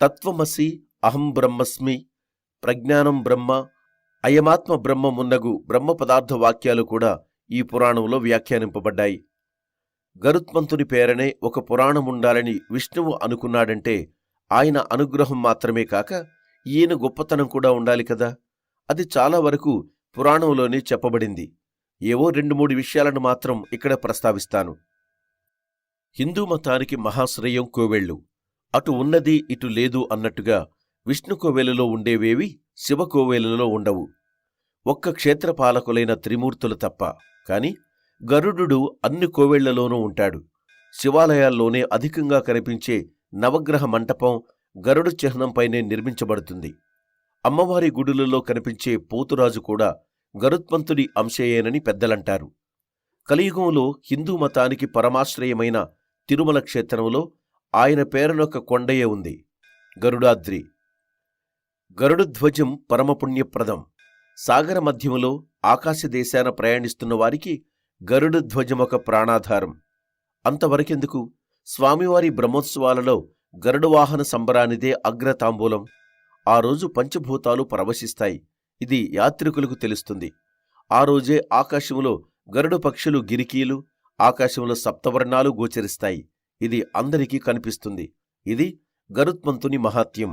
తత్వమసి, అహం బ్రహ్మస్మి, ప్రజ్ఞానం బ్రహ్మ, అయమాత్మ బ్రహ్మ మున్నగు బ్రహ్మ పదార్థ వాక్యాలు కూడా ఈ పురాణంలో వ్యాఖ్యానింపబడ్డాయి. గరుత్మంతుని పేరనే ఒక పురాణముండాలని విష్ణువు అనుకున్నాడంటే ఆయన అనుగ్రహం మాత్రమే కాక ఈయన గొప్పతనం కూడా ఉండాలి కదా. అది చాలా వరకు పురాణంలోనే చెప్పబడింది. ఏవో 2-3 విషయాలను మాత్రం ఇక్కడ ప్రస్తావిస్తాను. హిందూ మతానికి మహాశ్రయం కోవెళ్ళు. అటు ఉన్నది ఇటు లేదు అన్నట్టుగా విష్ణు కోవెలలో ఉండేవేవి శివ కోవెలలో ఉండవు. ఒక్క క్షేత్రపాలకులైన త్రిమూర్తులు తప్ప. కాని గరుడు అన్ని కోవెళ్లలోనూ ఉంటాడు. శివాలయాల్లోనే అధికంగా కనిపించే నవగ్రహ మంటపం గరుడు చిహ్నంపైనే నిర్మించబడుతుంది. అమ్మవారి గుడులలో కనిపించే పోతురాజు కూడా గరుత్మంతుడి అంశయేనని పెద్దలంటారు. కలియుగంలో హిందూ మతానికి పరమాశ్రయమైన తిరుమల క్షేత్రంలో ఆయన పేరునొక కొండయే ఉంది, గరుడాద్రి. గరుడధ్వజం పరమపుణ్యప్రదం. సాగర మధ్యములో ఆకాశదేశాన ప్రయాణిస్తున్న వారికి గరుడధ్వజమొక ప్రాణాధారం. అంతవరకెందుకు, స్వామివారి బ్రహ్మోత్సవాలలో గరుడవాహన సంబరానిదే అగ్రతాంబూలం. ఆ రోజు పంచభూతాలు పరవశిస్తాయి. ఇది యాత్రికులకు తెలుస్తుంది. ఆ రోజే ఆకాశములో గరుడు పక్షులు గిరికీలు, ఆకాశంలో సప్తవర్ణాలు గోచరిస్తాయి. ఇది అందరికీ కనిపిస్తుంది. ఇది గరుత్మంతుని మహాత్యం.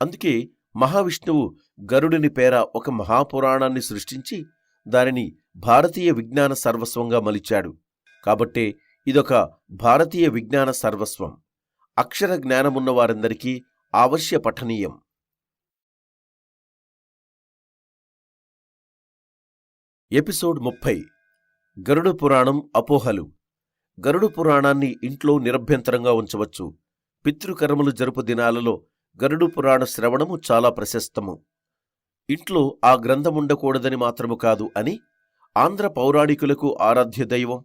అందుకే మహావిష్ణువు గరుడిని పేర ఒక మహాపురాణాన్ని సృష్టించి దానిని భారతీయ విజ్ఞాన సర్వస్వంగా మలిచాడు. కాబట్టే ఇదొక భారతీయ విజ్ఞాన సర్వస్వం. అక్షర జ్ఞానమున్న వారందరికీ అవశ్య పఠనీయం. ఎపిసోడ్ 30. గరుడ పురాణం అపోహలు. గరుడ పురాణాన్ని ఇంట్లో నిరభ్యంతరంగా ఉంచవచ్చు. పితృకర్మలు జరుపు దినాలలో గరుడు పురాణ శ్రవణము చాలా ప్రశస్తము. ఇంట్లో ఆ గ్రంథముండకూడదని మాత్రము కాదు అని ఆంధ్ర పౌరాణికులకు ఆరాధ్య దైవం,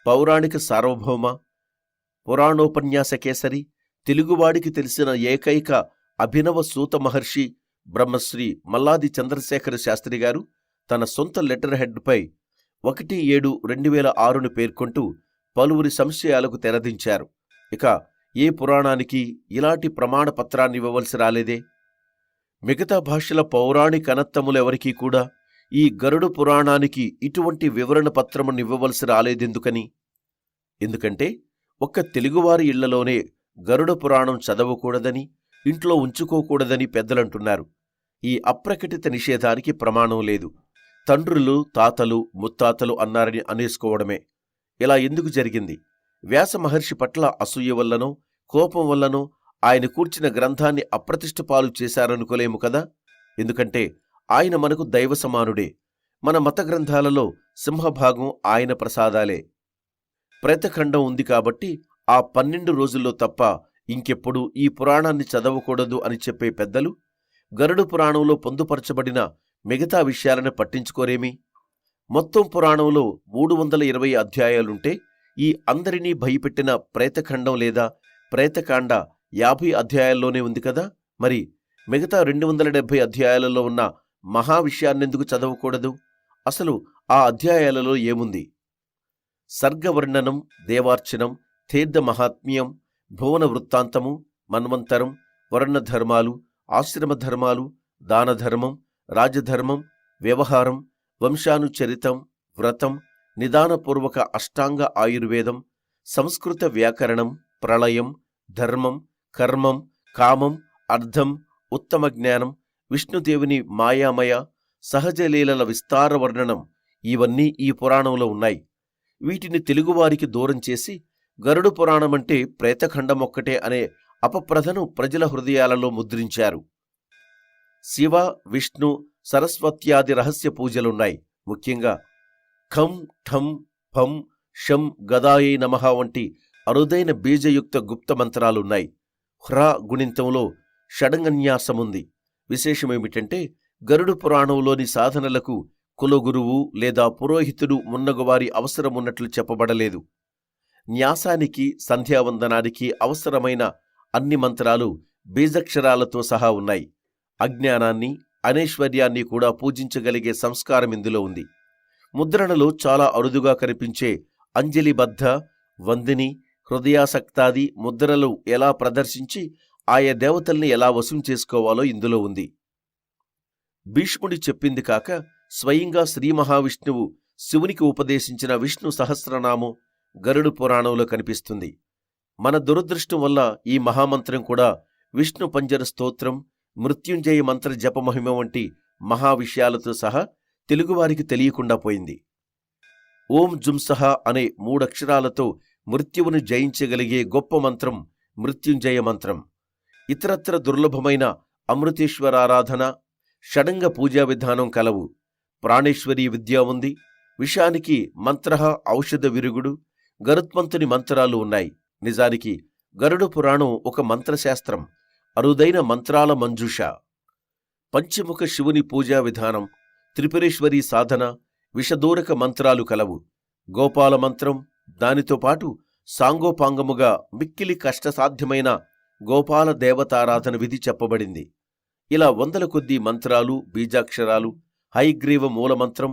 పౌరాణిక సార్వభౌమ, పురాణోపన్యాసకేసరి, తెలుగువాడికి తెలిసిన ఏకైక అభినవ సూత మహర్షి బ్రహ్మశ్రీ మల్లాది చంద్రశేఖర శాస్త్రిగారు తన సొంత లెటర్ హెడ్పై 1/7/2006ను పేర్కొంటూ పలువురి సంశయాలకు తెరదించారు. ఇక ఏ పురాణానికి ఇలాంటి ప్రమాణపత్రాన్ని ఇవ్వవలసి రాలేదే? మిగతా భాషల పౌరాణికనత్తములెవరికీ కూడా ఈ గరుడు పురాణానికి ఇటువంటి వివరణ పత్రమునివ్వవలసి రాలేదెందుకని? ఎందుకంటే ఒక్క తెలుగువారి ఇళ్లలోనే గరుడ పురాణం చదవకూడదని, ఇంట్లో ఉంచుకోకూడదని పెద్దలంటున్నారు. ఈ అప్రకటిత నిషేధానికి ప్రమాణం లేదు. తండ్రులు, తాతలు, ముత్తాతలు అన్నారని అనేసుకోవడమే. ఇలా ఎందుకు జరిగింది? వ్యాస మహర్షి పట్ల అసూయ వల్లనో, కోపం వల్లనో ఆయన కూర్చిన గ్రంథాన్ని అప్రతిష్ఠపాలు చేశారనుకోలేము కదా. ఎందుకంటే ఆయన మనకు దైవ సమానుడే. మన మత గ్రంథాలలో సింహభాగం ఆయన ప్రసాదాలే. ప్రేతఖండం ఉంది కాబట్టి ఆ 12 రోజుల్లో తప్ప ఇంకెప్పుడు ఈ పురాణాన్ని చదవకూడదు అని చెప్పే పెద్దలు గరుడు పురాణంలో పొందుపరచబడిన మిగతా విషయాలను పట్టించుకోరేమి? మొత్తం పురాణంలో 320 అధ్యాయాలుంటే ఈ అందరినీ భయపెట్టిన ప్రేతఖండం లేదా ప్రేతకాండ 50 అధ్యాయాల్లోనే ఉంది కదా. మరి మిగతా 270 అధ్యాయాలలో ఉన్న మహా విషయాన్నెందుకు చదవకూడదు? అసలు ఆ అధ్యాయాలలో ఏముంది? సర్గవర్ణనం, దేవార్చనం, తీర్థ మహాత్మ్యం, భువన వృత్తాంతము, మన్వంతరం, వర్ణధర్మాలు, ఆశ్రమధర్మాలు, దానధర్మం, రాజధర్మం, వ్యవహారం, వంశానుచరితం, వ్రతం, నిదానపూర్వక అష్టాంగ ఆయుర్వేదం, సంస్కృత వ్యాకరణం, ప్రళయం, ధర్మం, కర్మం, కామం, అర్థం, ఉత్తమ జ్ఞానం, విష్ణుదేవుని మాయామయ, సహజలీలల విస్తార వర్ణనం ఇవన్నీ ఈ పురాణంలో ఉన్నాయి. వీటిని తెలుగువారికి దూరం చేసి గరుడు పురాణమంటే ప్రేతఖండమొక్కటే అనే అపప్రథను ప్రజల హృదయాలలో ముద్రించారు. శివ, విష్ణు, సరస్వత్యాది రహస్య పూజలున్నాయి. ముఖ్యంగా ఖం, ఠం, ఫం, షం, గదాయై నమః వంటి అరుదైన బీజయుక్త గుప్త మంత్రాలున్నాయి. హ్రా గుణింతంలో షడంగన్యాసముంది. విశేషమేమిటంటే గరుడు పురాణంలోని సాధనలకు కులగురువు లేదా పురోహితుడు మున్నగువారి అవసరమున్నట్లు చెప్పబడలేదు. న్యాసానికి, సంధ్యావందనానికి అవసరమైన అన్ని మంత్రాలు బీజక్షరాలతో సహా ఉన్నాయి. అజ్ఞానాన్ని, అనైశ్వర్యాన్ని కూడా పూజించగలిగే సంస్కారం ఇందులో ఉంది. ముద్రణలో చాలా అరుదుగా కనిపించే అంజలిబద్ధ, వందిని, హృదయాసక్తాది ముద్రలు ఎలా ప్రదర్శించి ఆయా దేవతల్ని ఎలా వశం చేసుకోవాలో ఇందులో ఉంది. భీష్ముడి చెప్పింది కాక స్వయంగా శ్రీ మహావిష్ణువు శివునికి ఉపదేశించిన విష్ణు సహస్రనామం గరుడు పురాణంలో కనిపిస్తుంది. మన దురదృష్టం వల్ల ఈ మహామంత్రం కూడా విష్ణు పంజర స్తోత్రం, మృత్యుంజయ మంత్ర జపమహిమ వంటి మహావిషయాలతో సహా తెలుగువారికి తెలియకుండా పోయింది. ఓం జుంసహ అనే 3 అక్షరాలతో మృత్యువును జయించగలిగే గొప్ప మంత్రం మృత్యుంజయ మంత్రం. ఇతరత్ర దుర్లభమైన అమృతేశ్వరారాధన, షడంగ పూజా విధానం కలవు. ప్రాణేశ్వరీ విద్య ఉంది. విషానికి మంత్రః ఔషధ విరుగుడు, గరుత్మంతుని మంత్రాలు ఉన్నాయి. నిజానికి గరుడ పురాణం ఒక మంత్రశాస్త్రం, అరుదైన మంత్రాల మంజూష. పంచముఖ శివుని పూజా విధానం, త్రిపురేశ్వరీ సాధన, విషదూరక మంత్రాలు కలవు. గోపాల మంత్రం, దానితో పాటు సాంగోపాంగముగా మిక్కిలి కష్టసాధ్యమైన గోపాల దేవతారాధన విధి చెప్పబడింది. ఇలా 100 కొద్దీ మంత్రాలు, బీజాక్షరాలు, హైగ్రీవ మూలమంత్రం,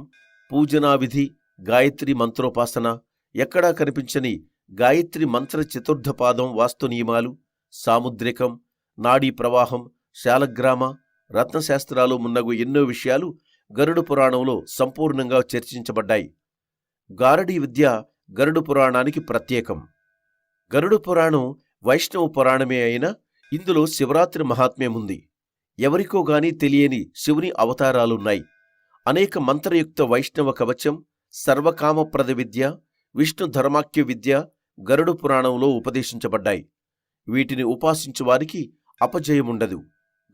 పూజనా విధి, గాయత్రి మంత్రోపాసన, ఎక్కడా కనిపించని గాయత్రి మంత్ర చతుర్థపాదం వాస్తు నియమాలు, సాముద్రికం, నాడీ ప్రవాహం, శాలగ్రామ, రత్నశాస్త్రాలు మున్నగు ఎన్నో విషయాలు గరుడ పురాణంలో సంపూర్ణంగా చర్చించబడ్డాయి. గారడీ విద్య గరుడ పురాణానికి ప్రత్యేకం. గరుడ పురాణం వైష్ణవ పురాణమే అయినా ఇందులో శివరాత్రి మహాత్మ్యముంది. ఎవరికో గాని తెలియని శివుని అవతారాలున్నాయి. అనేక మంత్రయుక్త వైష్ణవ కవచం, సర్వకామప్రద విద్య, విష్ణు ధర్మాఖ్య విద్య గరుడ పురాణంలో ఉపదేశించబడ్డాయి. వీటిని ఉపాసించువారికి అపజయముండదు.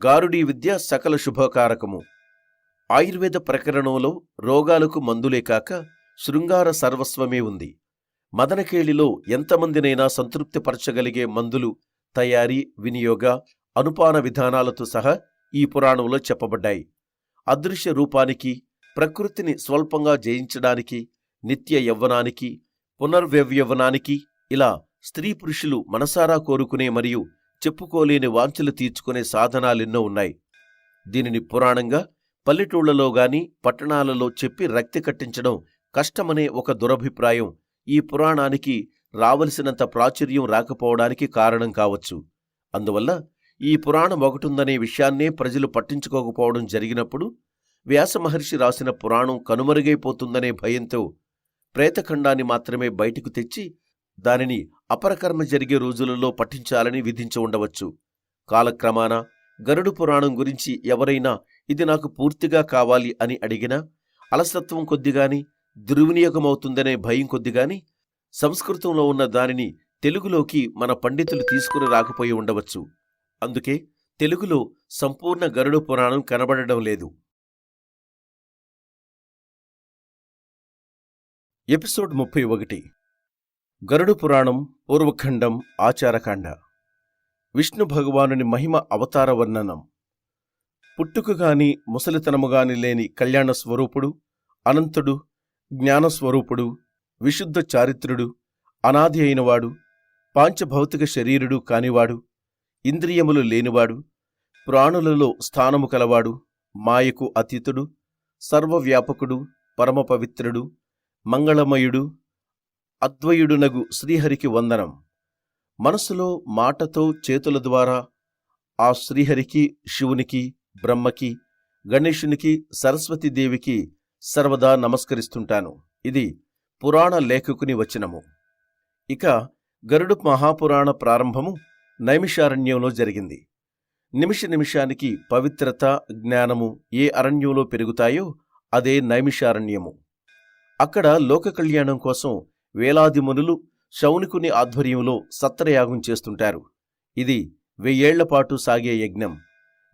గారుడీ విద్య సకల శుభకారకము. ఆయుర్వేద ప్రకరణంలో రోగాలకు మందులే కాక శృంగార సర్వస్వమే ఉంది. మదనకేళిలో ఎంతమందినైనా సంతృప్తిపరచగలిగే మందులు, తయారీ, వినియోగ, అనుపాన విధానాలతో సహా ఈ పురాణంలో చెప్పబడ్డాయి. అదృశ్య రూపానికి, ప్రకృతిని స్వల్పంగా జయించడానికి, నిత్య యవ్వనానికి, పునర్వ్యవ్యవనానికి, ఇలా స్త్రీ పురుషులు మనసారా కోరుకునే మరియు చెప్పుకోలేని వాంఛలు తీర్చుకునే సాధనాలెన్నో ఉన్నాయి. దీనిని పురాణంగా పల్లెటూళ్లలో గాని పట్టణాలలో చెప్పి రక్తి కట్టించడం కష్టమనే ఒక దురభిప్రాయం ఈ పురాణానికి రావలసినంత ప్రాచుర్యం రాకపోవడానికి కారణం కావచ్చు. అందువల్ల ఈ పురాణం ఒకటుందనే విషయాన్నే ప్రజలు పట్టించుకోకపోవడం జరిగినప్పుడు వ్యాసమహర్షి రాసిన పురాణం కనుమరుగైపోతుందనే భయంతో ప్రేతఖండాన్ని మాత్రమే బయటకు తెచ్చి దానిని అపరకర్మ జరిగే రోజులలో పఠించాలని విధించి ఉండవచ్చు. కాలక్రమాన గరుడ పురాణం గురించి ఎవరైనా ఇది నాకు పూర్తిగా కావాలి అని అడిగినా అలసత్వం కొద్దిగాని, దుర్వినియోగమవుతుందనే భయం కొద్దిగాని సంస్కృతంలో ఉన్న దానిని తెలుగులోకి మన పండితులు తీసుకుని రాకపోయి ఉండవచ్చు. అందుకే తెలుగులో సంపూర్ణ గరుడ పురాణం కనబడడం లేదు. ఎపిసోడ్ 31 గరుడ పురాణం పూర్వఖండం ఆచారకాండ. విష్ణు భగవానుని మహిమ అవతార వర్ణనం. పుట్టుకగాని ముసలితనముగాని లేని కళ్యాణ స్వరూపుడు, అనంతుడు, జ్ఞానస్వరూపుడు, విశుద్ధ చారిత్రుడు, అనాది అయినవాడు, పాంచభౌతిక శరీరుడు కానివాడు, ఇంద్రియములు లేనివాడు, ప్రాణులలో స్థానము కలవాడు, మాయకు అతీతుడు, సర్వవ్యాపకుడు, పరమపవిత్రుడు, మంగళమయుడు, అద్వయుడునగు శ్రీహరికి వందనం. మనసులో, మాటతో, చేతుల ద్వారా ఆ శ్రీహరికి, శివునికి, బ్రహ్మకి, గణేశునికి, సరస్వతీదేవికి సర్వదా నమస్కరిస్తుంటాను. ఇది పురాణ లేఖకుని వచనము. ఇక గరుడ మహాపురాణ ప్రారంభము నైమిషారణ్యంలో జరిగింది. నిమిష నిమిషానికి పవిత్రత, జ్ఞానము ఏ అరణ్యంలో పెరుగుతాయో అదే నైమిషారణ్యము. అక్కడ లోక కళ్యాణం కోసం వేలాది మునులు శౌనికుని ఆధ్వర్యంలో సత్రయాగం చేస్తుంటారు. ఇది 1000 ఏళ్లపాటు సాగే యజ్ఞం.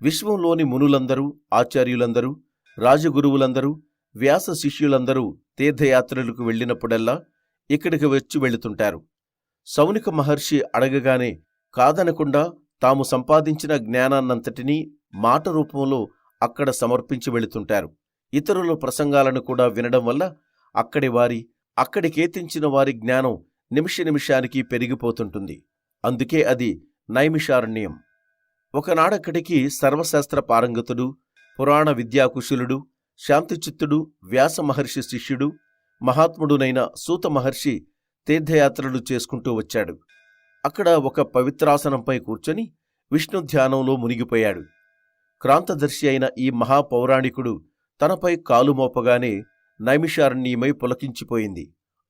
విశ్వంలోని మునులందరూ, ఆచార్యులందరూ, రాజగురువులందరూ, వ్యాస శిష్యులందరూ తీర్థయాత్రలకు వెళ్లినప్పుడల్లా ఇక్కడికి వచ్చి వెళుతుంటారు. శౌనిక మహర్షి అడగగానే కాదనకుండా తాము సంపాదించిన జ్ఞానాన్నంతటినీ మాట రూపంలో అక్కడ సమర్పించి వెళుతుంటారు. ఇతరుల ప్రసంగాలను కూడా వినడం వల్ల అక్కడికేతించిన వారి జ్ఞానం నిమిష నిమిషానికి పెరిగిపోతుంటుంది. అందుకే అది నైమిషారణ్యం. ఒకనాడక్కడికి సర్వశాస్త్ర పారంగతుడు, పురాణ విద్యాకుశలుడు, శాంతిచిత్తుడు, వ్యాస మహర్షి శిష్యుడు, మహాత్ముడునైన సూత మహర్షి తీర్థయాత్రలు చేసుకుంటూ వచ్చాడు. అక్కడ ఒక పవిత్రాసనంపై కూర్చొని విష్ణు ధ్యానంలో మునిగిపోయాడు. క్రాంతదర్శి అయిన ఈ మహాపౌరాణికుడు తనపై కాలు మోపగానే నైమిషారణ్యమై పులకించిపోయింది.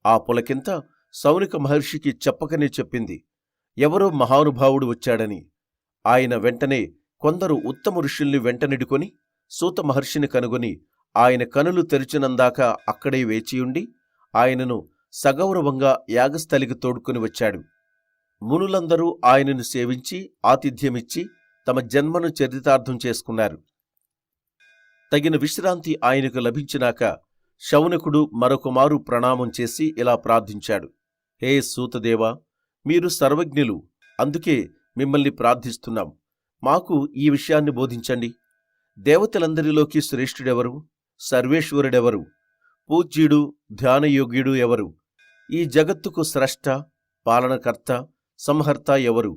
ఆ పులకింత శౌనక మహర్షికి చెప్పకనే చెప్పింది, ఎవరో మహానుభావుడు వచ్చాడని. ఆయన వెంటనే కొందరు ఉత్తమ ఋషుల్ని వెంటనిడుకొని సూత మహర్షిని కనుగొని ఆయన కనులు తెరిచినందాక అక్కడే వేచియుండి ఆయనను సగౌరవంగా యాగస్థలికి తోడుకుని వచ్చాడు. మునులందరూ ఆయనను సేవించి ఆతిథ్యమిచ్చి తమ జన్మను చరితార్థం చేసుకున్నారు. తగిన విశ్రాంతి ఆయనకు లభించినాక శౌనకుడు మరొకమారు ప్రణామం చేసి ఇలా ప్రార్థించాడు, హే సూతదేవా, మీరు సర్వజ్ఞులు, అందుకే మిమ్మల్ని ప్రార్థిస్తున్నాం. మాకు ఈ విషయాన్ని బోధించండి. దేవతలందరిలోకి శ్రేష్ఠుడెవరు? సర్వేశ్వరుడెవరు? పూజ్యుడు ధ్యానయోగ్యుడు ఎవరు? ఈ జగత్తుకు స్రష్ట, పాలనకర్త, సంహర్త ఎవరు?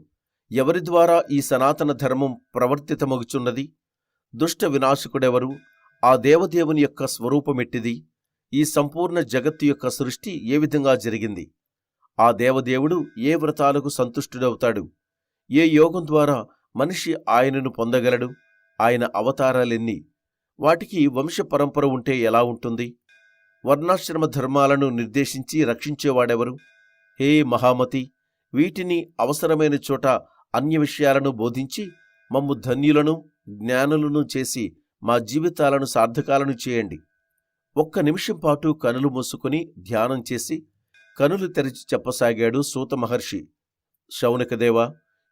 ఎవరి ద్వారా ఈ సనాతన ధర్మం ప్రవర్తితమగుచున్నది? దుష్ట వినాశకుడెవరు? ఆ దేవదేవుని యొక్క స్వరూపమెట్టిది? ఈ సంపూర్ణ జగత్తు యొక్క సృష్టి ఏ విధంగా జరిగింది? ఆ దేవదేవుడు ఏ వ్రతాలకు సంతుష్టుడవుతాడు? ఏ యోగం ద్వారా మనిషి ఆయనను పొందగలడు? ఆయన అవతారాలెన్ని? వాటికి వంశ పరంపర ఉంటే ఎలా ఉంటుంది? వర్ణాశ్రమ ధర్మాలను నిర్దేశించి రక్షించేవాడెవరు? హే మహామతి, వీటిని అవసరమైన చోట అన్య విషయాలను బోధించి మమ్ము ధన్యులను జ్ఞానులను చేసి మా జీవితాలను సార్థకాలను చేయండి. ఒక్క నిమిషం పాటు కనులు మూసుకుని ధ్యానం చేసి కనులు తెరిచి చెప్పసాగాడు సూత మహర్షి, శౌనకదేవా,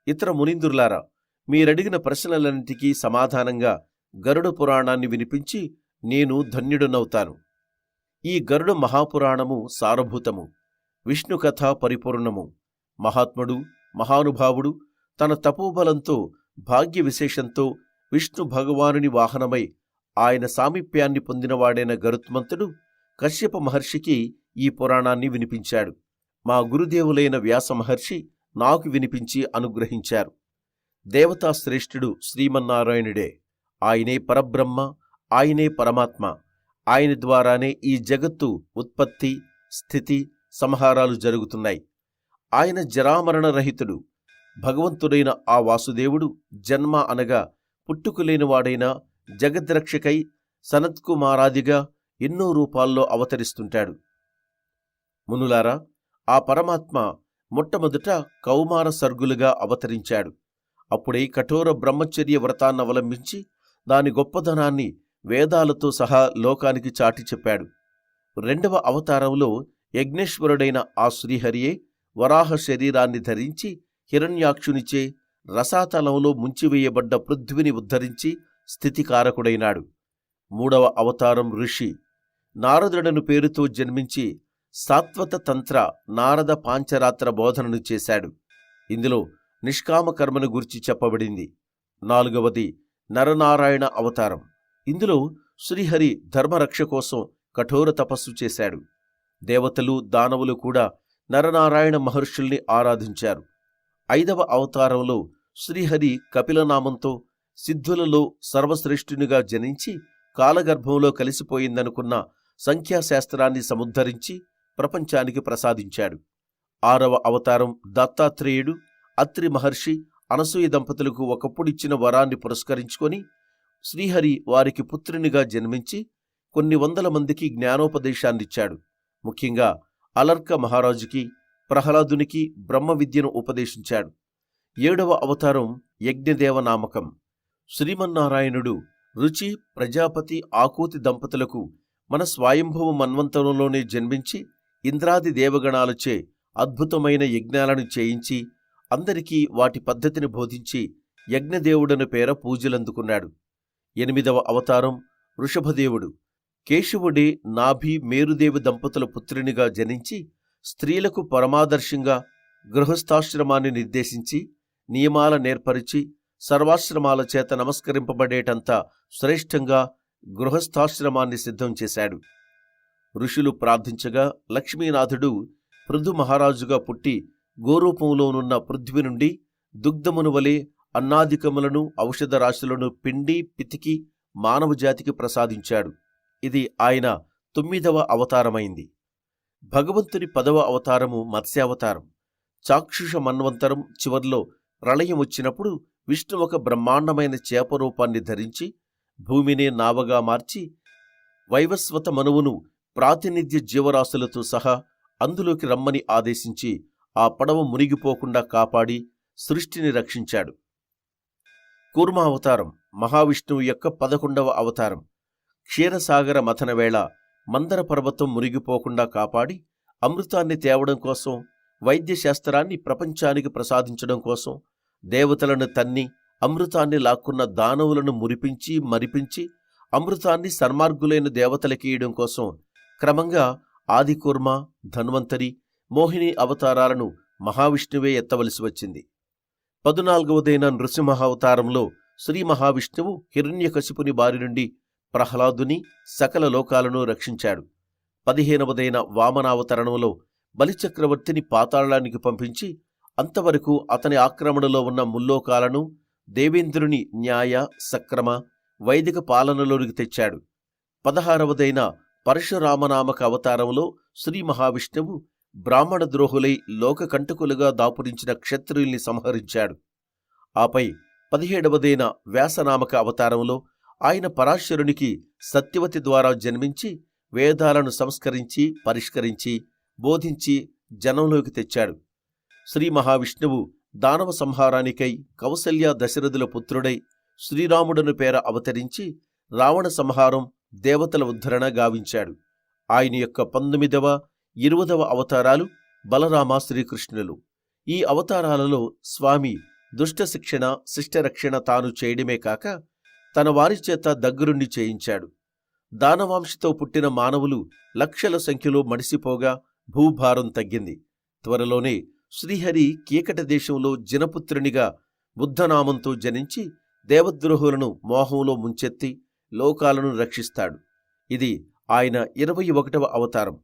ఇతర మునీంద్రులారా, మీరడిగిన ప్రశ్నలన్నింటికీ సమాధానంగా గరుడ పురాణాన్ని వినిపించి నేను ధన్యుడనవుతాను. ఈ గరుడ మహాపురాణము సారభూతము, విష్ణుకథ పరిపూర్ణము. మహాత్ముడు, మహానుభావుడు తన తపోబలంతో, భాగ్య విశేషంతో విష్ణు భగవానుని వాహనమై ఆయన సామీప్యాన్ని పొందినవాడైన గరుత్మంతుడు కశ్యప మహర్షికి ఈ పురాణాన్ని వినిపించాడు. మా గురుదేవులైన వ్యాస మహర్షి నాకు వినిపించి అనుగ్రహించారు. దేవతాశ్రేష్ఠుడు శ్రీమన్నారాయణుడే. ఆయనే పరబ్రహ్మ, ఆయనే పరమాత్మ. ఆయన ద్వారానే ఈ జగత్తు ఉత్పత్తి, స్థితి, సంహారాలు జరుగుతున్నాయి. ఆయన జరామరణరహితుడు. భగవంతుడైన ఆ వాసుదేవుడు జన్మ అనగా పుట్టుకులేనివాడైన జగద్రక్షకై సనత్కుమారాదిగా ఎన్నో రూపాల్లో అవతరిస్తుంటాడు. మునులారా, ఆ పరమాత్మ మొట్టమొదట కౌమార సర్గులుగా అవతరించాడు. అప్పుడే కఠోర బ్రహ్మచర్య వ్రతాన్నవలంబించి దాని గొప్పదనాన్ని వేదాలతో సహా లోకానికి చాటి చెప్పాడు. రెండవ అవతారంలో యజ్ఞేశ్వరుడైన ఆ శ్రీహరియే వరాహ శరీరాన్ని ధరించి హిరణ్యాక్షునిచే రసాతలంలో ముంచివేయబడ్డ పృథ్విని ఉద్ధరించి స్థితికారకుడైనాడు. మూడవ అవతారం ఋషి నారదుడను పేరుతో జన్మించి సాత్వత తంత్ర నారద పాంచరాత్ర బోధనను చేశాడు. ఇందులో నిష్కామ కర్మను గురించి చెప్పబడింది. నాలుగవది నరనారాయణ అవతారం. ఇందులో శ్రీహరి ధర్మరక్ష కోసం కఠోర తపస్సు చేశాడు. దేవతలు, దానవులు కూడా నరనారాయణ మహర్షుల్ని ఆరాధించారు. ఐదవ అవతారంలో శ్రీహరి కపిలనామంతో సిద్ధులలో సర్వశ్రేష్ఠునిగా జనించి కాలగర్భంలో కలిసిపోయిందనుకున్న సంఖ్యాశాస్త్రాన్ని సముద్ధరించి ప్రపంచానికి ప్రసాదించాడు. ఆరవ అవతారం దత్తాత్రేయుడు అత్రి మహర్షి అనసూయ దంపతులకు ఒకప్పుడిచ్చిన వరాన్ని పురస్కరించుకొని శ్రీహరి వారికి పుత్రునిగా జన్మించి కొన్ని వందల మందికి జ్ఞానోపదేశాన్నిచ్చాడు. ముఖ్యంగా అలర్క మహారాజుకి, ప్రహ్లాదునికి బ్రహ్మ విద్యను ఉపదేశించాడు. ఏడవ అవతారం యజ్ఞదేవనామకం. శ్రీమన్నారాయణుడు రుచి, ప్రజాపతి, ఆకూతి దంపతులకు మన స్వయంభవ మన్వంతరంలోనే జన్మించి ఇంద్రాది దేవగణాలచే అద్భుతమైన యజ్ఞాలను చేయించి అందరికీ వాటి పద్ధతిని బోధించి యజ్ఞదేవుడను పేర పూజలందుకున్నాడు. ఎనిమిదవ అవతారం వృషభదేవుడు. కేశవుడే నాభి, మేరుదేవి దంపతుల పుత్రునిగా జనించి స్త్రీలకు పరమాదర్శంగా గృహస్థాశ్రమాన్ని నిర్దేశించి నియమాల నేర్పరిచి సర్వాశ్రమాల చేత నమస్కరింపబడేటంత శ్రేష్టంగా గృహస్థాశ్రమాన్ని సిద్ధం చేశాడు. ఋషులు ప్రార్థించగా లక్ష్మీనాథుడు పృథు మహారాజుగా పుట్టి గోరూపంలోనున్న పృథ్వి నుండి దుగ్ధమును వలె అన్నాదికములను, ఔషధ రాశులను పిండి పితికి మానవజాతికి ప్రసాదించాడు. ఇది ఆయన 9వ అవతారమైంది. భగవంతుని 10వ అవతారము మత్స్యావతారం. చాక్షుష మన్వంతరం చివర్లో ప్రళయం వచ్చినప్పుడు విష్ణు ఒక బ్రహ్మాండమైన చేపరూపాన్ని ధరించి భూమినే నావగా మార్చి వైవస్వత మనువును ప్రాతినిధ్య జీవరాశులతో సహా అందులోకి రమ్మని ఆదేశించి ఆ పడవ మునిగిపోకుండా కాపాడి సృష్టిని రక్షించాడు. కూర్మావతారం మహావిష్ణువు యొక్క 11వ అవతారం. క్షీరసాగర మథనవేళ మందర పర్వతం మునిగిపోకుండా కాపాడి అమృతాన్ని తేవడం కోసం, వైద్యశాస్త్రాన్ని ప్రపంచానికి ప్రసాదించడం కోసం, దేవతలను తన్ని అమృతాన్ని లాక్కున్న దానవులను మురిపించి మరిపించి అమృతాన్ని సన్మార్గులైన దేవతలకీయడం కోసం క్రమంగా ఆదికూర్మ, ధన్వంతరి, మోహిని అవతారాలను మహావిష్ణువే ఎత్తవలసి వచ్చింది. 14వదైన నృసింహ అవతారంలో శ్రీ మహావిష్ణువు హిరణ్యకశిపుని బారి నుండి ప్రహ్లాదుని, సకల లోకాలను రక్షించాడు. 15వదైన వామనావతరణంలో బలిచక్రవర్తిని పాతాళానికి పంపించి అంతవరకు అతని ఆక్రమణలో ఉన్న ముల్లోకాలను దేవేంద్రుని న్యాయ, సక్రమ, వైదిక పాలనలోనికి తెచ్చాడు. 16వదైన పరశురామనామక అవతారంలో శ్రీ మహావిష్ణువు బ్రాహ్మణ ద్రోహులై లోకకంటకులుగా దాపురించిన క్షత్రియుల్ని సంహరించాడు. ఆపై 17వదైన వ్యాసనామక అవతారంలో ఆయన పరాశరునికి సత్యవతి ద్వారా జన్మించి వేదాలను సంస్కరించి, పరిష్కరించి, బోధించి జనంలోకి తెచ్చాడు. శ్రీ మహావిష్ణువు దానవ సంహారానికై కౌసల్య దశరథుల పుత్రుడై శ్రీరాముడను పేర అవతరించి రావణ సంహారం, దేవతల ఉద్ధరణ గావించాడు. ఆయన యొక్క 19వ, 20వ అవతారాలు బలరామ, శ్రీకృష్ణులు. ఈ అవతారాలలో స్వామి దుష్ట శిక్షణ, శిష్టరక్షణ తాను చేయడమే కాక తన వారిచేత దగ్గరుండి చేయించాడు. దానవాంశతో పుట్టిన మానవులు లక్షల సంఖ్యలో మడిసిపోగా భూభారం తగ్గింది. త్వరలోనే శ్రీహరి కీకట దేశంలో జనపుత్రునిగా బుద్ధనామంతో జనించి దేవద్రోహులను మోహంలో ముంచెత్తి లోకాలను రక్షిస్తాడు. ఇది ఆయన 21వ అవతారం.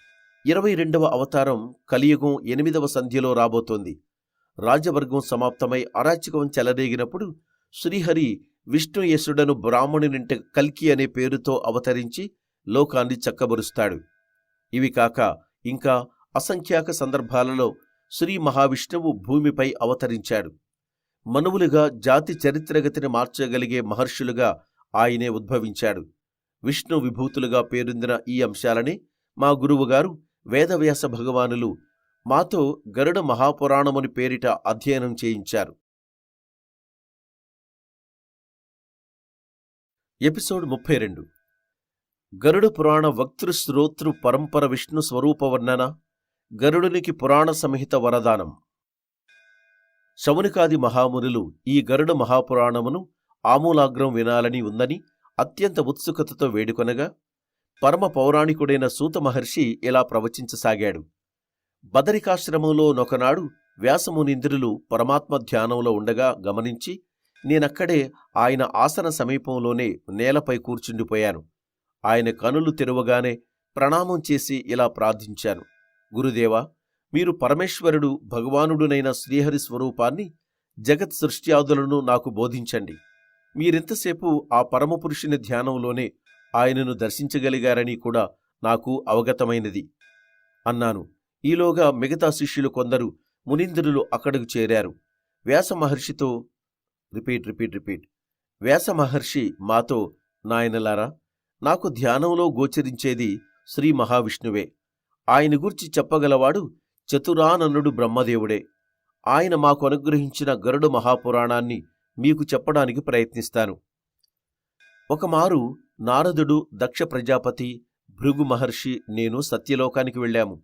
22వ అవతారం కలియుగం 8వ సంధ్యలో రాబోతోంది. రాజవర్గం సమాప్తమై అరాచకం చెలరేగినప్పుడు శ్రీహరి విష్ణుయేశుడను బ్రాహ్మణునింట కల్కి అనే పేరుతో అవతరించి లోకాన్ని చక్కబరుస్తాడు. ఇవి కాక ఇంకా అసంఖ్యాక సందర్భాలలో శ్రీ మహావిష్ణువు భూమిపై అవతరించాడు. మనువులుగా జాతి చరిత్రగతిని మార్చగలిగే మహర్షులుగా ఆయనే ఉద్భవించాడు. విష్ణు విభూతులుగా పేరొందిన ఈ అంశాలని మా గురువుగారు వేదవ్యాస భగవానులు మాతో గరుడ మహాపురాణముని పేరిట అధ్యయనం చేయించారు. ఎపిసోడ్ 32. గరుడ పురాణ వక్తృ శ్రోతృ పరంపర విష్ణు స్వరూప వర్ణన. గరుడునికి పురాణ సంహిత వరదానం. శౌనికాది మహామునులు ఈ గరుడ మహాపురాణమును ఆమూలాగ్రం వినాలని ఉందని అత్యంత ఉత్సుకతతో వేడుకొనగా పరమ పౌరాణికుడైన సూత మహర్షి ఇలా ప్రవచించసాగాడు. బదరికాశ్రమంలో నొకనాడు వ్యాసమునీంద్రులు పరమాత్మ ధ్యానంలో ఉండగా గమనించి నేనక్కడే ఆయన ఆసన సమీపంలోనే నేలపై కూర్చుండిపోయాను. ఆయన కనులు తెరవగానే ప్రణామం చేసి ఇలా ప్రార్థించాను. గురుదేవా, మీరు పరమేశ్వరుడు భగవానుడునైన శ్రీహరి స్వరూపాన్ని, జగత్ సృష్ట్యాదులను నాకు బోధించండి. మీరింతసేపు ఆ పరమపురుషుని ధ్యానంలోనే ఆయనను దర్శించగలిగారని కూడా నాకు అవగతమైనది అన్నాను. ఈలోగా మిగతా శిష్యులు కొందరు మునీంద్రులు అక్కడకు చేరారు. వ్యాసమహర్షితో రిపీట్ వ్యాసమహర్షి మాతో, నాయనలారా, నాకు ధ్యానంలో గోచరించేది శ్రీ మహావిష్ణువే. ఆయన గూర్చి చెప్పగలవాడు చతురాననుడు బ్రహ్మదేవుడే. ఆయన మాకు అనుగ్రహించిన గరుడ మహాపురాణాన్ని మీకు చెప్పడానికి ప్రయత్నిస్తాను. ఒకమారు నారదుడు, దక్ష ప్రజాపతి, భృగు మహర్షి, నేను సత్యలోకానికి వెళ్ళాము.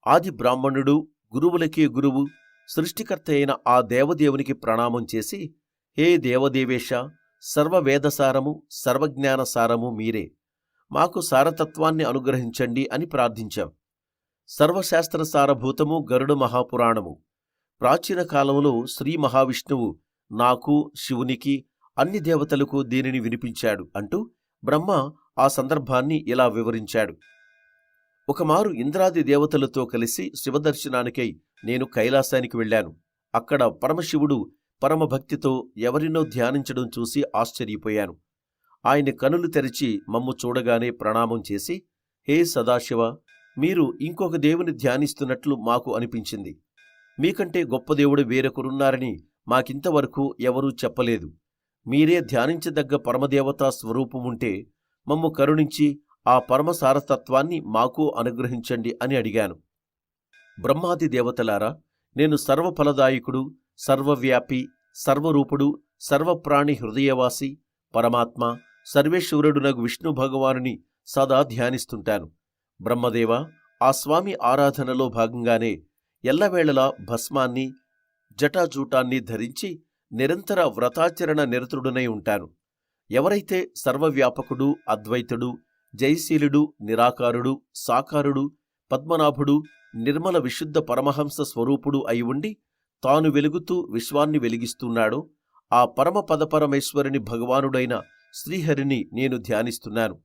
ఆది బ్రాహ్మణుడు, గురువులకే గురువు, సృష్టికర్త అయిన ఆ దేవదేవునికి ప్రణామం చేసి, హే దేవదేవేశ, సర్వవేదసారము, సర్వజ్ఞానసారము మీరే, మాకు సారతత్వాన్ని అనుగ్రహించండి అని ప్రార్థించాం. సర్వశాస్త్రసారభూతము గరుడ మహాపురాణము. ప్రాచీన కాలంలో శ్రీ మహావిష్ణువు నాకు, శివునికి, అన్ని దేవతలకు దీనిని వినిపించాడు అంటూ బ్రహ్మ ఆ సందర్భాన్ని ఇలా వివరించాడు. ఒకమారు ఇంద్రాది దేవతలతో కలిసి శివదర్శనానికై నేను కైలాసానికి వెళ్ళాను. అక్కడ పరమశివుడు పరమభక్తితో ఎవరినో ధ్యానించడం చూసి ఆశ్చర్యపోయాను. ఆయన కనులు తెరిచి మమ్ము చూడగానే ప్రణామం చేసి, హే సదాశివ, మీరు ఇంకొక దేవుని ధ్యానిస్తున్నట్లు మాకు అనిపించింది. మీకంటే గొప్ప దేవుడు వేరొకరున్నారని మాకింతవరకు ఎవరూ చెప్పలేదు. మీరే ధ్యానించదగ్గ పరమదేవతా స్వరూపముంటే మమ్ము కరుణించి ఆ పరమసారతత్వాన్ని మాకు అనుగ్రహించండి అని అడిగాను. బ్రహ్మాది దేవతలారా, నేను సర్వఫలదాయకుడు, సర్వవ్యాపి, సర్వరూపుడు, సర్వప్రాణి హృదయవాసి, పరమాత్మ, సర్వేశ్వరుడునగు విష్ణు భగవానుని సదా ధ్యానిస్తుంటాను. బ్రహ్మదేవ, ఆ స్వామి ఆరాధనలో భాగంగానే ఎల్లవేళలా భస్మాన్ని, జటాజూటాన్ని ధరించి నిరంతర వ్రతాచరణ నిరతుడునై ఉంటాను. ఎవరైతే సర్వవ్యాపకుడు, అద్వైతుడు, జయశీలుడు, నిరాకారుడు, సాకారుడు, పద్మనాభుడు, నిర్మల విశుద్ధ పరమహంస స్వరూపుడు అయి ఉండి తాను వెలుగుతూ విశ్వాన్ని వెలిగిస్తున్నాడో ఆ పరమ పదపరమేశ్వరుని భగవానుడైన శ్రీహరిని నేను ధ్యానిస్తున్నాను.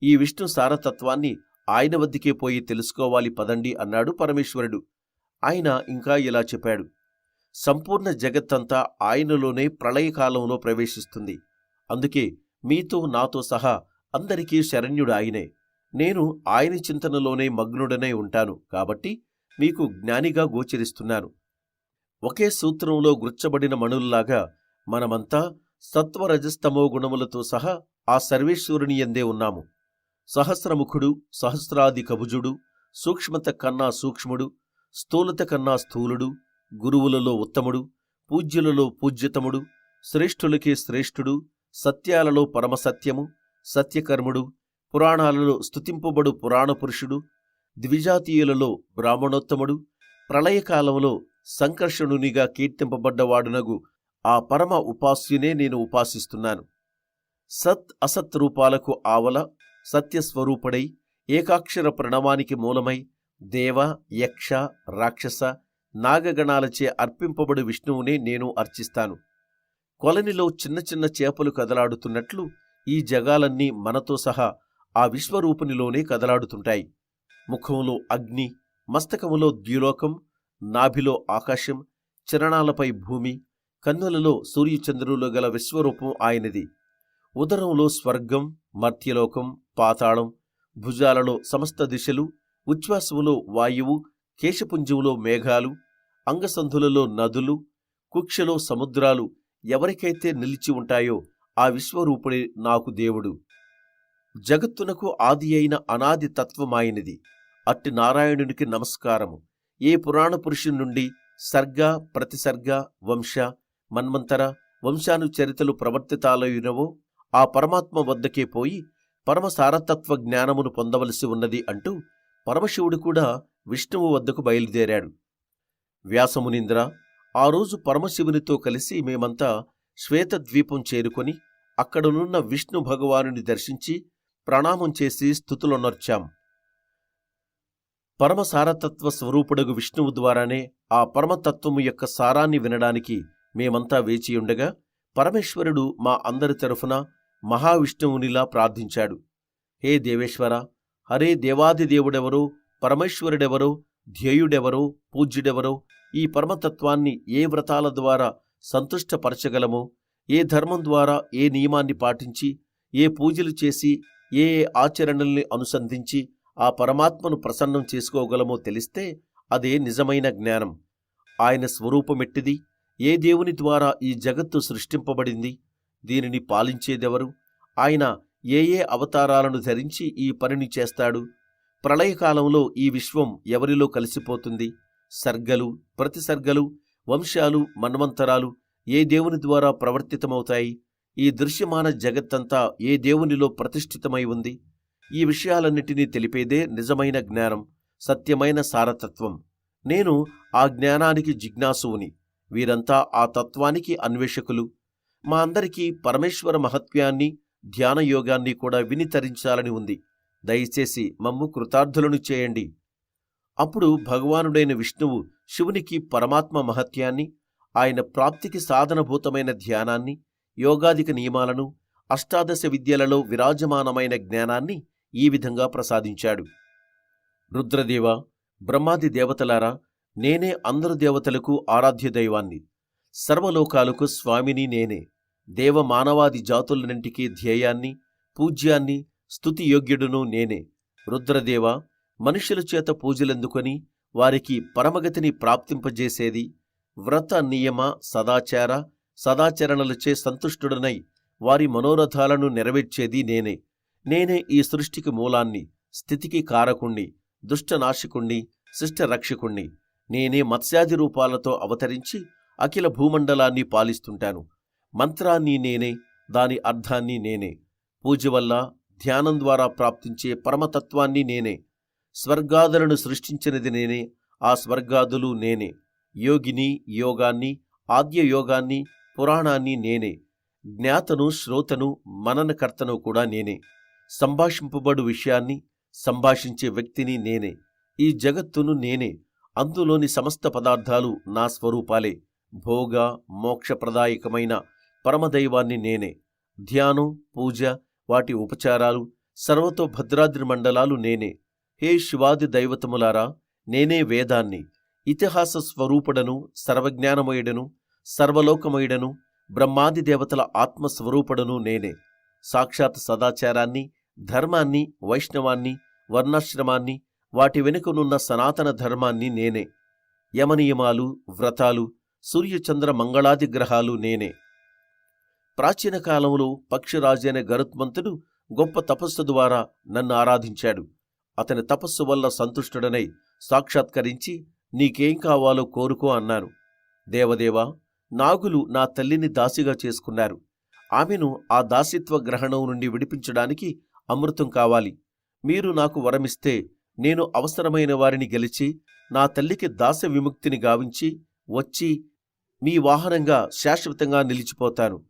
ఈ విష్ణు సారతత్వాన్ని ఆయన వద్దకే పోయి తెలుసుకోవాలి పదండి అన్నాడు పరమేశ్వరుడు. ఆయన ఇంకా ఇలా చెప్పాడు: సంపూర్ణ జగత్తంతా ఆయనలోనే ప్రళయకాలంలో ప్రవేశిస్తుంది. అందుకే మీతో నాతో సహా అందరికీ శరణ్యుడు ఆయనే. నేను ఆయన చింతనలోనే మగ్నుడనై ఉంటాను కాబట్టి మీకు జ్ఞానిగా గోచరిస్తున్నాను. ఒకే సూత్రంలో గుర్చబడిన మణుల్లాగా మనమంతా సత్వరజస్తమో గుణములతో సహా ఆ సర్వేశ్వరుని యందే ఉన్నాము. సహస్రముఖుడు, సహస్రాది కభుజుడు, సూక్ష్మత కన్నా సూక్ష్ముడు, స్థూలత కన్నా స్థూలుడు, గురువులలో ఉత్తముడు, పూజ్యులలో పూజ్యతముడు, శ్రేష్ఠులకే శ్రేష్ఠుడు, సత్యాలలో పరమసత్యము, సత్యకర్ముడు, పురాణాలలో స్తుతింపబడు పురాణపురుషుడు, ద్విజాతీయులలో బ్రాహ్మణోత్తముడు, ప్రళయకాలంలో సంకర్షణునిగా కీర్తింపబడ్డవాడునగు ఆ పరమ ఉపాస్యునే నేను ఉపాసిస్తున్నాను. సత్ అసత్ రూపాలకు ఆవల సత్యస్వరూపుడై ఏకాక్షర ప్రణవానికి మూలమై దేవ, యక్ష, రాక్షస, నాగగణాలచే అర్పింపబడు విష్ణువునే నేను అర్చిస్తాను. కొలనిలో చిన్న చిన్న చేపలు కదలాడుతున్నట్లు ఈ జగాలన్నీ మనతో సహా ఆ విశ్వరూపునిలోనే కదలాడుతుంటాయి. ముఖంలో అగ్ని, మస్తకములో ద్యులోకం, నాభిలో ఆకాశం, చరణాలపై భూమి, కన్నులలో సూర్యచంద్రులు గల విశ్వరూపం ఆయనది. ఉదరంలో స్వర్గం, మర్త్యలోకం, పాతాళం, భుజాలలో సమస్త దిశలు, ఉచ్ఛ్వాసములో వాయువు, కేశపుంజములో మేఘాలు, అంగసంధులలో నదులు, కుక్షలో సముద్రాలు ఎవరికైతే నిలిచి ఉంటాయో ఆ విశ్వరూపుడే నాకు దేవుడు. జగత్తునకు ఆది అయిన అనాది తత్వమాయనిది. అట్టి నారాయణునికి నమస్కారము. ఏ పురాణ పురుషుని నుండి సర్గ, ప్రతిసర్గ, వంశ, మన్వంతర, వంశానుచరితలు ప్రవర్తితాలయునవో ఆ పరమాత్మ వద్దకే పోయి పరమసారతత్వ జ్ఞానమును పొందవలసి ఉన్నది అంటూ పరమశివుడు కూడా విష్ణువు వద్దకు బయలుదేరాడు. వ్యాసమునింద్ర, ఆ రోజు పరమశివునితో కలిసి మేమంతా శ్వేతద్వీపం చేరుకొని అక్కడనున్న విష్ణు భగవానుని దర్శించి ప్రణామం చేసి స్తుతులొనర్చాం. పరమసారతత్వ స్వరూపుడగు విష్ణువు ద్వారానే ఆ పరమతత్వము యొక్క సారాన్ని వినడానికి మేమంతా వేచియుండగా పరమేశ్వరుడు మా అందరి తరఫున మహావిష్ణువునిలా ప్రార్థించాడు. హే దేవేశ్వర, హరే దేవాదిదేవుడెవరో, పరమేశ్వరుడెవరో, ధ్యేయుడెవరో, పూజ్యుడెవరో, ఈ పరమతత్వాన్ని ఏ వ్రతాల ద్వారా సంతుష్టపరచగలమో, ఏ ధర్మం ద్వారా ఏ నియమాన్ని పాటించి, ఏ పూజలు చేసి, ఏ ఆచరణల్ని అనుసంధించి ఆ పరమాత్మను ప్రసన్నం చేసుకోగలమో తెలిస్తే అదే నిజమైన జ్ఞానం. ఆయన స్వరూపమెట్టిది? ఏ దేవుని ద్వారా ఈ జగత్తు సృష్టింపబడింది? దీనిని పాలించేదెవరు? ఆయన ఏ ఏ అవతారాలను ధరించి ఈ పనిని చేస్తాడు? ప్రళయకాలంలో ఈ విశ్వం ఎవరిలో కలిసిపోతుంది? సర్గలు, ప్రతిసర్గలు, వంశాలు, మన్వంతరాలు ఏ దేవుని ద్వారా ప్రవర్తితమవుతాయి? ఈ దృశ్యమాన జగత్తంతా ఏ దేవునిలో ప్రతిష్ఠితమై ఉంది? ఈ విషయాలన్నిటినీ తెలిపేదే నిజమైన జ్ఞానం, సత్యమైన సారతత్వం. నేను ఆ జ్ఞానానికి జిజ్ఞాసువుని. వీరంతా ఆ తత్వానికి అన్వేషకులు. మా అందరికీ పరమేశ్వర మహత్యాన్ని, ధ్యానయోగాన్ని కూడా విని తరించాలని ఉంది. దయచేసి మమ్ము కృతార్థులను చేయండి. అప్పుడు భగవానుడైన విష్ణువు శివునికి పరమాత్మ మహత్యాన్ని, ఆయన ప్రాప్తికి సాధనభూతమైన ధ్యానాన్ని, యోగాదిక నియమాలను, అష్టాదశ విద్యలలో విరాజమానమైన జ్ఞానాన్ని ఈ విధంగా ప్రసాదించాడు. రుద్రదేవ, బ్రహ్మాది దేవతలారా, నేనే అందరు దేవతలకు ఆరాధ్య దైవాన్ని, సర్వలోకాలకు స్వామిని నేనే. దేవ మానవాది జాతులన్నింటికీ ధ్యేయాన్ని, పూజ్యాన్ని, స్తుతియోగ్యుడును నేనే. రుద్రదేవ, మనుష్యుల చేత పూజలెందుకొని వారికి పరమగతిని ప్రాప్తింపజేసేది, వ్రత నియమ సదాచార సదాచరణలచే సంతుష్టుడనై వారి మనోరథాలను నెరవేర్చేది నేనే. నేనే ఈ సృష్టికి మూలాన్ని, స్థితికి కారకుణ్ణి, దుష్టనాశకుణ్ణి, శిష్టరక్షకుణ్ణి. నేనే మత్స్యాది రూపాలతో అవతరించి అఖిల భూమండలాన్ని పాలిస్తుంటాను. మంత్రాన్ని నేనే, దాని అర్థాన్ని నేనే. పూజ వల్ల, ధ్యానం ద్వారా ప్రాప్తించే పరమతత్వాన్ని నేనే. స్వర్గాదులను సృష్టించినది నేనే, ఆ స్వర్గాదులు నేనే. యోగిని, యోగాన్ని, ఆద్యయోగాన్ని, పురాణాన్ని నేనే. జ్ఞాతను, శ్రోతను, మననకర్తను కూడా నేనే. సంభాషింపబడు విషయాన్ని, సంభాషించే వ్యక్తిని నేనే. ఈ జగత్తును నేనే. అందులోని సమస్త పదార్థాలు నా స్వరూపాలే. భోగ మోక్షప్రదాయకమైన పరమదైవాన్ని నేనే. ధ్యానం, పూజ, వాటి ఉపచారాలు, సర్వతో భద్రాద్రి మండలాలు నేనే. హే శివాది దైవతములారా, నేనే వేదాన్ని, ఇతిహాస స్వరూపుడను, సర్వజ్ఞానమయుడను, సర్వలోకమయుడను, బ్రహ్మాది దేవతల ఆత్మస్వరూపుడను నేనే. సాక్షాత్ సదాచారాన్ని, ధర్మాన్ని, వైష్ణవాన్ని, వర్ణాశ్రమాన్ని, వాటి వెనుకనున్న సనాతన ధర్మాన్ని నేనే. యమనియమాలు, వ్రతాలు, సూర్యచంద్ర మంగళాది గ్రహాలు నేనే. ప్రాచీన కాలంలో పక్షిరాజైన గరుత్మంతుడు గొప్ప తపస్సు ద్వారా నన్ను ఆరాధించాడు. అతని తపస్సు వల్ల సంతుష్టుడనై సాక్షాత్కరించి, నీకేం కావాలో కోరుకో అన్నాను. దేవదేవా, నాగులు నా తల్లిని దాసిగా చేసుకున్నారు. ఆమెను ఆ దాసిత్వ గ్రహణం నుండి విడిపించడానికి అమృతం కావాలి. మీరు నాకు వరమిస్తే నేను అవసరమైన వారిని గెలిచి నా తల్లికి దాస విముక్తిని గావించి వచ్చి మీ వాహనంగా శాశ్వతంగా నిలిచిపోతాను.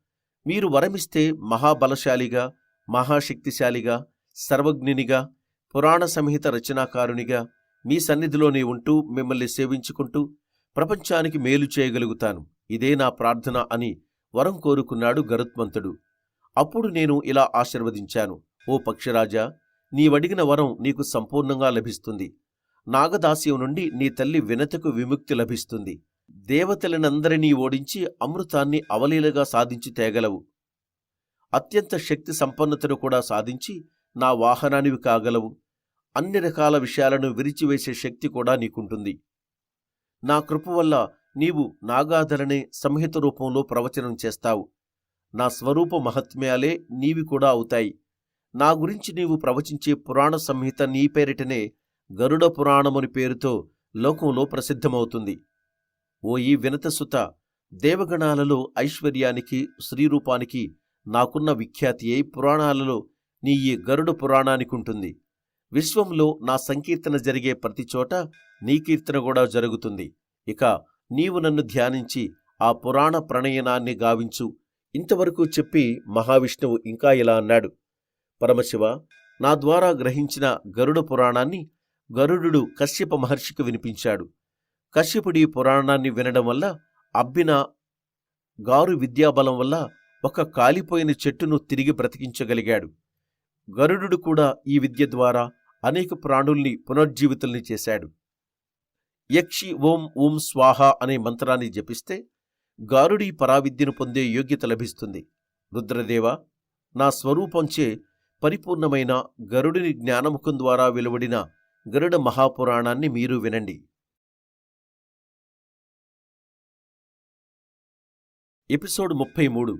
మీరు వరమిస్తే మహాబలశాలిగా, మహాశక్తిశాలిగా, సర్వజ్ఞునిగా, పురాణ సంహిత రచనాకారునిగా మీ సన్నిధిలోనే ఉంటూ మిమ్మల్ని సేవించుకుంటూ ప్రపంచానికి మేలు చేయగలుగుతాను. ఇదే నా ప్రార్థన అని వరం కోరుకున్నాడు గరుత్మంతుడు. అప్పుడు నేను ఇలా ఆశీర్వదించాను. ఓ పక్షిరాజా, నీవడిగిన వరం నీకు సంపూర్ణంగా లభిస్తుంది. నాగదాస్యం నుండి నీ తల్లి వినతకు విముక్తి లభిస్తుంది. దేవతలనందరినీ ఓడించి అమృతాన్ని అవలీలగా సాధించి తేగలవు. అత్యంత శక్తి సంపన్నతను కూడా సాధించి నా వాహనానివి కాగలవు. అన్ని రకాల విషయాలను విరిచివేసే శక్తి కూడా నీకుంటుంది. నా కృప వల్ల నీవు నాగాధరణే సంహిత రూపంలో ప్రవచనం చేస్తావు. నా స్వరూప మహత్మ్యాలే నీవి కూడా అవుతాయి. నా గురించి నీవు ప్రవచించే పురాణ సంహిత నీ పేరిటనే గరుడ పురాణముని పేరుతో లోకంలో ప్రసిద్ధమవుతుంది. ఓ ఈ వినతసుత, దేవగణాలలో ఐశ్వర్యానికి, శ్రీరూపానికి నాకున్న విఖ్యాతి అయి పురాణాలలో నీ ఈ గరుడ పురాణానికుంటుంది. విశ్వంలో నా సంకీర్తన జరిగే ప్రతిచోట నీ కీర్తన కూడా జరుగుతుంది. ఇక నీవు నన్ను ధ్యానించి ఆ పురాణ ప్రణయనాన్ని గావించు. ఇంతవరకు చెప్పి మహావిష్ణువు ఇంకా ఇలా అన్నాడు. పరమశివ, నా ద్వారా గ్రహించిన గరుడ పురాణాన్ని గరుడు కశ్యప మహర్షికి వినిపించాడు. కశ్యపుడి పురాణాన్ని వినడం వల్ల అబ్బిన గారు విద్యాబలం వల్ల ఒక కాలిపోయిన చెట్టును తిరిగి బ్రతికించగలిగాడు. గరుడు కూడా ఈ విద్య ద్వారా అనేక ప్రాణుల్ని పునర్జీవితుల్ని చేశాడు. యక్షి ఓం ఓం స్వాహ అనే మంత్రాన్ని జపిస్తే గారుడి పరావిద్యను పొందే యోగ్యత లభిస్తుంది. రుద్రదేవ, నా స్వరూపంచే పరిపూర్ణమైన గరుడిని జ్ఞానముఖం ద్వారా వెలువడిన గరుడ మహాపురాణాన్ని మీరు వినండి. ఎపిసోడ్ 33